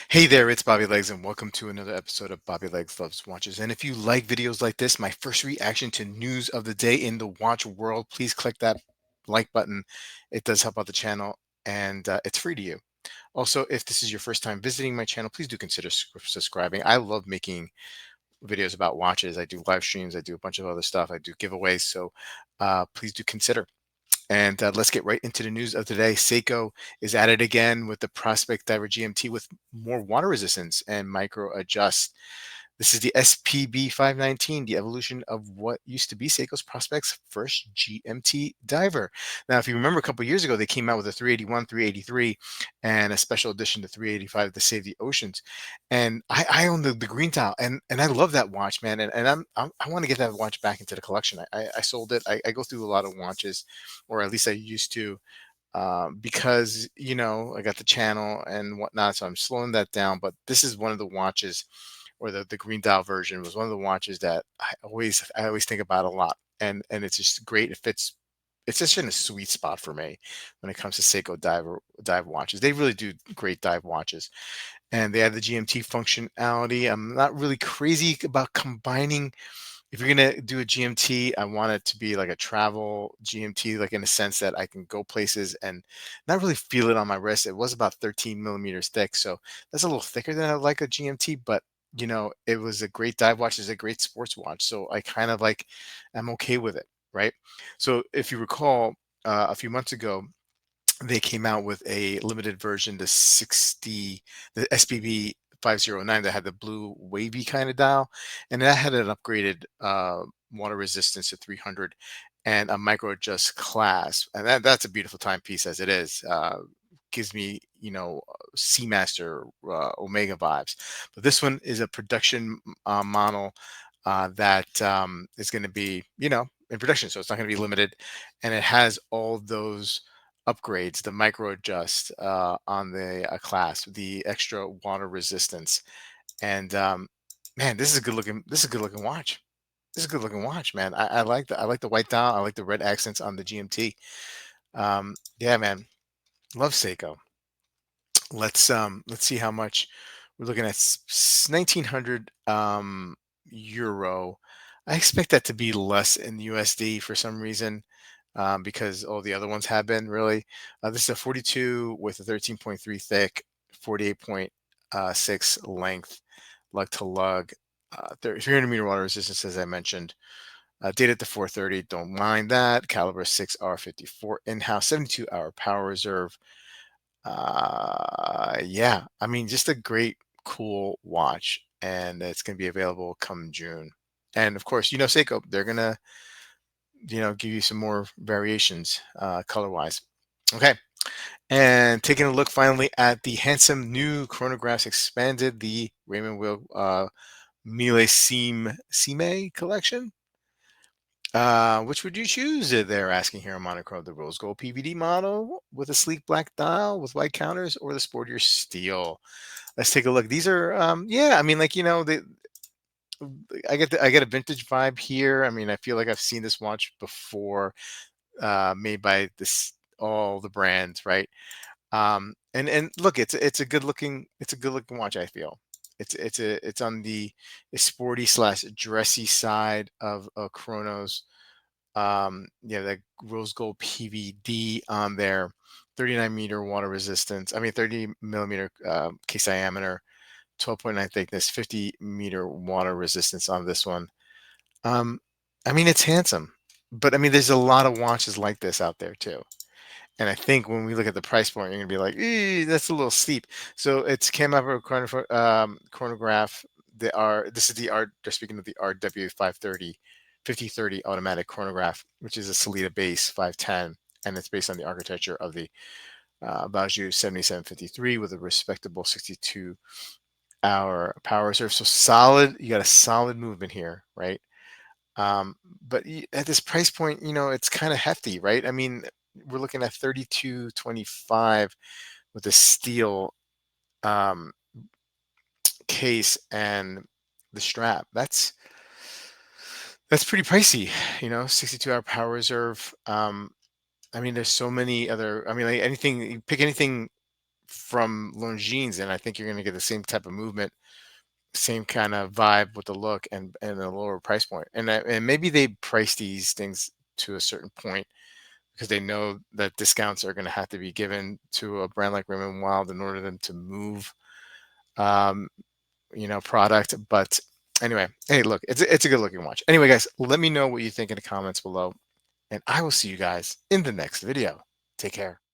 Hey there, it's Bobby Legs, and welcome to another episode of Bobby Legs Loves Watches. And if you like videos like this, my first reaction to news of the day in the watch world, please click that like button. It does help out the channel, and it's free to you. Also, if this is your first time visiting my channel, please do consider subscribing. I love making videos about watches. I do live streams, I do a bunch of other stuff, I do giveaways, so please do consider. And let's get right into the news of today. Seiko is at it again with the Prospex GMT with more water resistance and micro adjust. This is the SPB 519, the evolution of what used to be Seiko's Prospex first GMT diver. Now, if you remember a couple of years ago, they came out with a 381, 383, and a special edition to 385 to save the oceans. And I own the green tile, and I love that watch, man. And I want to get that watch back into the collection. I sold it. I go through a lot of watches, or at least I used to, because I got the channel and whatnot, so I'm slowing that down. But this is one of the watches, or the green dial version was one of the watches that I always think about a lot, and it's just great. It fits. It's just in a sweet spot for me when it comes to Seiko dive watches. They really do great dive watches, and they have the GMT functionality. I'm not really crazy about combining. If you're gonna do a GMT, I want it to be like a travel GMT, like in a sense that I can go places and not really feel it on my wrist. It was about 13 millimeters thick, so that's a little thicker than I like a GMT, but it was a great dive watch. It's a great sports watch, so I kind of like, I'm okay with it, right? So if you recall, a few months ago, they came out with a limited version, the SPB 509, that had the blue wavy kind of dial, and that had an upgraded water resistance to 300 and a micro adjust clasp, and that's a beautiful timepiece as it is. Gives me Seamaster Omega vibes, but this one is a production model that is going to be in production, so it's not going to be limited, and it has all those upgrades, the micro adjust on the clasp, the extra water resistance, and man, this is a good looking watch. This is a good looking watch, man. I like the white dial. I like the red accents on the GMT. Yeah, man, love Seiko. Let's see how much we're looking at. 1900 euro. I expect that to be less in USD for some reason, because all the other ones have been really. This is a 42 with a 13.3 thick, 48.6 length, lug to lug, 300-meter water resistance, as I mentioned. Dated to 430, don't mind that. Caliber 6R54 in-house, 72-hour power reserve. Yeah, I mean, just a great, cool watch, and it's going to be available come June. And of course, Seiko, they're gonna, give you some more variations, color-wise. Okay, and taking a look finally at the handsome new chronographs expanded the Raymond Will Millesime collection. Which would you choose? They're asking here on Monochrome, the rose gold PVD model with a sleek black dial with white counters, or the sportier steel. Let's take a look. These are, yeah, I mean, like, I get a vintage vibe here. I mean, I feel like I've seen this watch before, made by all the brands, right? And look, it's a good looking watch. I feel it's on the sporty slash dressy side of Chronos. Yeah, that rose gold PVD on there, 39-meter water resistance. I mean, 30 millimeter case diameter, 12.9 thickness, 50-meter water resistance on this one. Um, I mean, it's handsome, but I mean, there's a lot of watches like this out there too. And I think when we look at the price point, you're gonna be like, that's a little steep. So it's came up with a chronograph. This is the R. They're speaking of the RW 530, 5030 automatic chronograph, which is a Salida base 510, and it's based on the architecture of the Baoju 7753 with a respectable 62-hour power reserve. So solid. You got a solid movement here, right? But at this price point, it's kind of hefty, right? I mean, we're looking at 32.25 with a steel um, case and the strap. That's pretty pricey, 62-hour power reserve. I mean, there's so many other. I mean, like anything, you pick anything from Longines, and I think you're going to get the same type of movement, same kind of vibe with the look, and a lower price point. And maybe they price these things to a certain point because they know that discounts are going to have to be given to a brand like Raymond Wild in order for them to move, um, product. But anyway, hey, look, it's a good looking watch. Anyway, guys, let me know what you think in the comments below, and I will see you guys in the next video. Take care.